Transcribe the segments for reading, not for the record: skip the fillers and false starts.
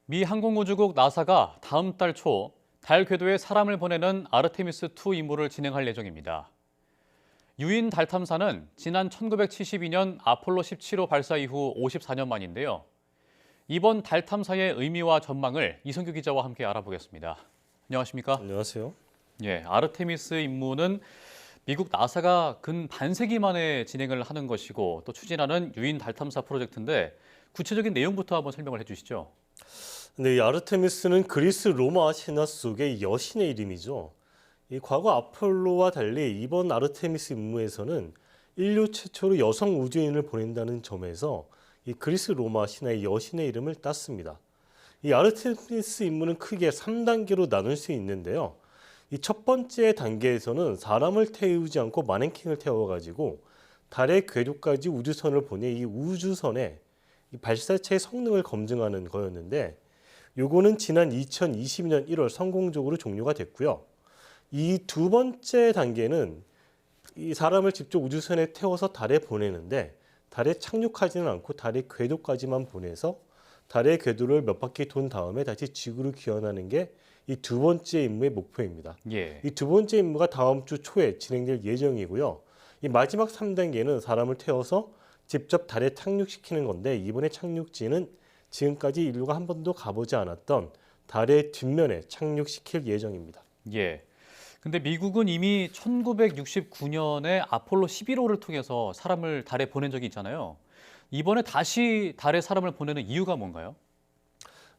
미 항공우주국 나사가 다음 달 초 달 궤도에 사람을 보내는 아르테미스2 임무를 진행할 예정입니다. 유인 달 탐사는 지난 1972년 아폴로 17호 발사 이후 54년 만인데요. 이번 달 탐사의 의미와 전망을 이성규 기자와 함께 알아보겠습니다. 안녕하십니까? 안녕하세요. 예, 아르테미스 임무는 미국 나사가 근 반세기 만에 진행을 하는 것이고 또 추진하는 유인 달 탐사 프로젝트인데 구체적인 내용부터 한번 설명을 해주시죠. 근데 이 아르테미스는 그리스 로마 신화 속의 여신의 이름이죠. 이 과거 아폴로와 달리 이번 아르테미스 임무에서는 인류 최초로 여성 우주인을 보낸다는 점에서 이 그리스 로마 신화의 여신의 이름을 땄습니다. 이 아르테미스 임무는 크게 3단계로 나눌 수 있는데요. 이 첫 번째 단계에서는 사람을 태우지 않고 마네킹을 태워가지고 달의 궤도까지 우주선을 보내 이 우주선의 이 발사체의 성능을 검증하는 거였는데 요거는 지난 2022년 1월 성공적으로 종료가 됐고요. 이 두 번째 단계는 이 사람을 직접 우주선에 태워서 달에 보내는데 달에 착륙하지는 않고 달의 궤도까지만 보내서 달의 궤도를 몇 바퀴 돈 다음에 다시 지구로 귀환하는 게 이 두 번째 임무의 목표입니다. 예. 이 두 번째 임무가 다음 주 초에 진행될 예정이고요. 이 마지막 3단계는 사람을 태워서 직접 달에 착륙시키는 건데 이번에 착륙지는 지금까지 인류가 한 번도 가보지 않았던 달의 뒷면에 착륙시킬 예정입니다. 예. 근데 미국은 이미 1969년에 아폴로 11호를 통해서 사람을 달에 보낸 적이 있잖아요. 이번에 다시 달에 사람을 보내는 이유가 뭔가요?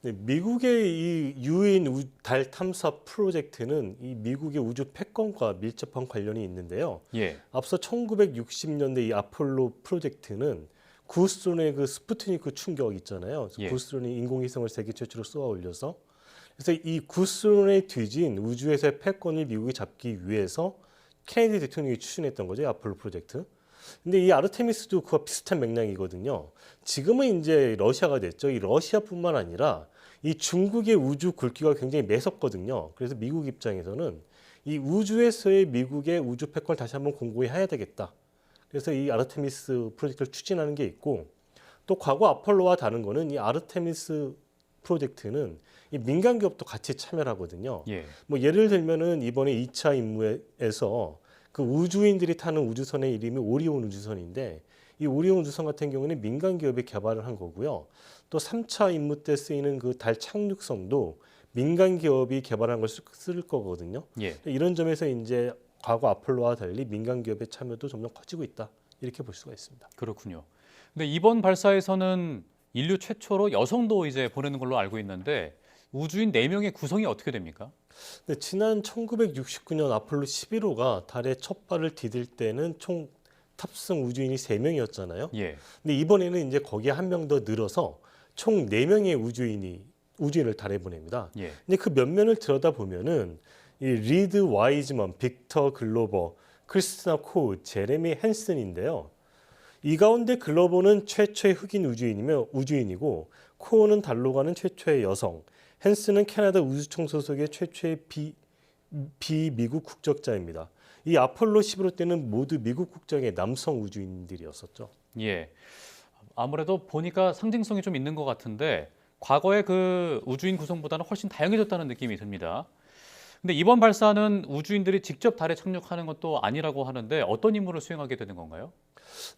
네, 미국의 이 유인 달 탐사 프로젝트는 이 미국의 우주 패권과 밀접한 관련이 있는데요. 예. 앞서 1960년대 이 아폴로 프로젝트는 구스론의 그 스푸트니크 충격 있잖아요. 예. 구스론이 인공위성을 세계 최초로 쏘아 올려서 그래서 이 구스론에 뒤진 우주에서의 패권을 미국이 잡기 위해서 케네디 대통령이 추진했던 거죠. 이 아폴로 프로젝트. 근데 이 아르테미스도 그와 비슷한 맥락이거든요. 지금은 이제 러시아가 됐죠. 이 러시아뿐만 아니라 이 중국의 우주 굵기가 굉장히 매섭거든요. 그래서 미국 입장에서는 이 우주에서의 미국의 우주 패권을 다시 한번 공고해야 되겠다. 그래서 이 아르테미스 프로젝트를 추진하는 게 있고 또 과거 아폴로와 다른 거는 이 아르테미스 프로젝트는 이 민간 기업도 같이 참여를 하거든요. 예. 뭐 예를 들면은 이번에 2차 임무에서 그 우주인들이 타는 우주선의 이름이 오리온 우주선인데 이 오리온 우주선 같은 경우는 민간 기업이 개발을 한 거고요. 또 3차 임무 때 쓰이는 그 달 착륙선도 민간 기업이 개발한 걸 쓸 거거든요. 예. 이런 점에서 이제 과거 아폴로와 달리 민간 기업의 참여도 점점 커지고 있다. 이렇게 볼 수가 있습니다. 그렇군요. 근데 이번 발사에서는 인류 최초로 여성도 이제 보내는 걸로 알고 있는데 우주인 4명의 구성이 어떻게 됩니까? 근데 지난 1969년 아폴로 11호가 달에 첫 발을 디딜 때는 총 탑승 우주인이 3명이었잖아요. 예. 근데 이번에는 이제 거기에 한 명 더 늘어서 총 4명의 우주인을 달에 보냅니다. 예. 근데 그 면면을 들여다보면은 이 리드 와이즈먼, 빅터 글로버, 크리스티나 코우, 제레미 헨슨인데요. 이 가운데 글로버는 최초의 흑인 우주인이고 코우는 달로 가는 최초의 여성, 헨슨은 캐나다 우주청 소속의 최초의 비미국 국적자입니다. 이 아폴로 11호 때는 모두 미국 국적의 남성 우주인들이었었죠. 예. 아무래도 보니까 상징성이 좀 있는 것 같은데 과거의 그 우주인 구성보다는 훨씬 다양해졌다는 느낌이 듭니다. 근데 이번 발사는 우주인들이 직접 달에 착륙하는 것도 아니라고 하는데 어떤 임무를 수행하게 되는 건가요?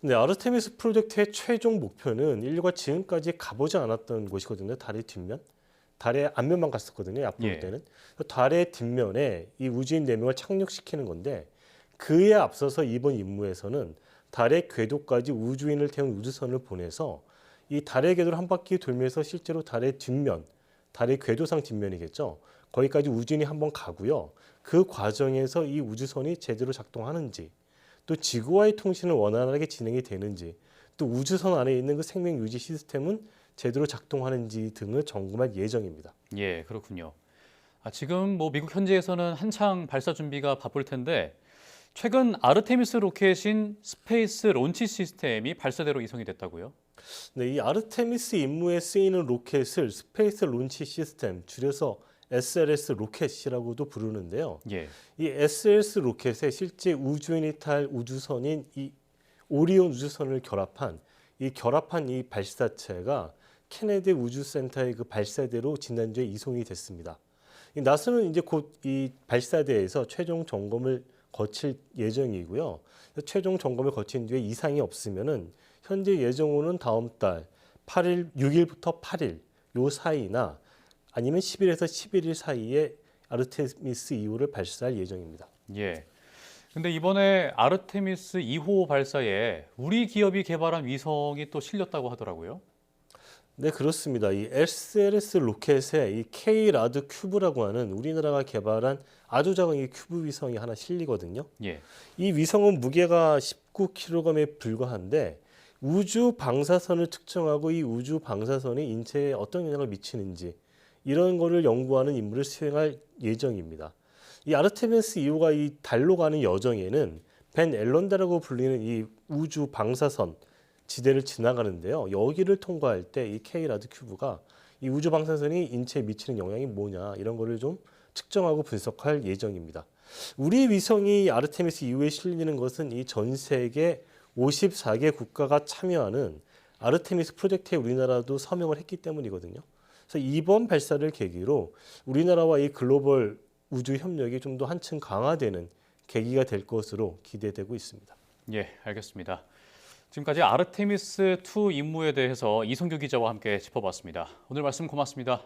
네, 아르테미스 프로젝트의 최종 목표는 인류가 지금까지 가보지 않았던 곳이거든요. 달의 뒷면. 달의 앞면만 갔었거든요. 아폴로 예. 때는. 달의 뒷면에 이 우주인 4명을 착륙시키는 건데 그에 앞서서 이번 임무에서는 달의 궤도까지 우주인을 태운 우주선을 보내서 이 달의 궤도를 한 바퀴 돌면서 실제로 달의 뒷면, 달의 궤도상 뒷면이겠죠. 거기까지 우주인이 한번 가고요. 그 과정에서 이 우주선이 제대로 작동하는지 또 지구와의 통신을 원활하게 진행이 되는지 또 우주선 안에 있는 그 생명 유지 시스템은 제대로 작동하는지 등을 점검할 예정입니다. 예, 그렇군요. 지금 뭐 미국 현지에서는 한창 발사 준비가 바쁠 텐데 최근 아르테미스 로켓인 스페이스 론치 시스템이 발사대로 이송이 됐다고요? 네, 이 아르테미스 임무에 쓰이는 로켓을 스페이스 론치 시스템, 줄여서 SLS 로켓이라고도 부르는데요. 예. 이 SLS 로켓에 실제 우주인이 탈 우주선인 이 오리온 우주선을 결합한 이 발사체가 케네디 우주센터의 그 발사대로 지난주에 이송이 됐습니다. 이 나사는 이제 곧 이 발사대에서 최종 점검을 거칠 예정이고요. 최종 점검을 거친 뒤에 이상이 없으면은 현재 예정으로는 다음 달 8일, 6일부터 8일 요 사이나 아니면 10일에서 11일 사이에 아르테미스 2호를 발사할 예정입니다. 예. 근데 이번에 아르테미스 2호 발사에 우리 기업이 개발한 위성이 또 실렸다고 하더라고요. 네, 그렇습니다. 이 SLS 로켓에 이 K-라드 큐브라고 하는 우리나라가 개발한 아주 작은 이 큐브 위성이 하나 실리거든요. 예. 이 위성은 무게가 19kg에 불과한데 우주 방사선을 측정하고 이 우주 방사선이 인체에 어떤 영향을 미치는지 이런 거를 연구하는 임무를 수행할 예정입니다. 이 아르테미스 2호가 이 달로 가는 여정에는 벤 앨런다라고 불리는 이 우주 방사선 지대를 지나가는데요. 여기를 통과할 때 이 K-라드 큐브가 이 우주 방사선이 인체에 미치는 영향이 뭐냐 이런 거를 좀 측정하고 분석할 예정입니다. 우리 위성이 아르테미스 이후에 실리는 것은 이 전 세계 54개 국가가 참여하는 아르테미스 프로젝트에 우리나라도 서명을 했기 때문이거든요. 그래서 이번 발사를 계기로 우리나라와 이 글로벌 우주 협력이 좀 더 한층 강화되는 계기가 될 것으로 기대되고 있습니다. 예, 알겠습니다. 지금까지 아르테미스 2 임무에 대해서 이성규 기자와 함께 짚어봤습니다. 오늘 말씀 고맙습니다.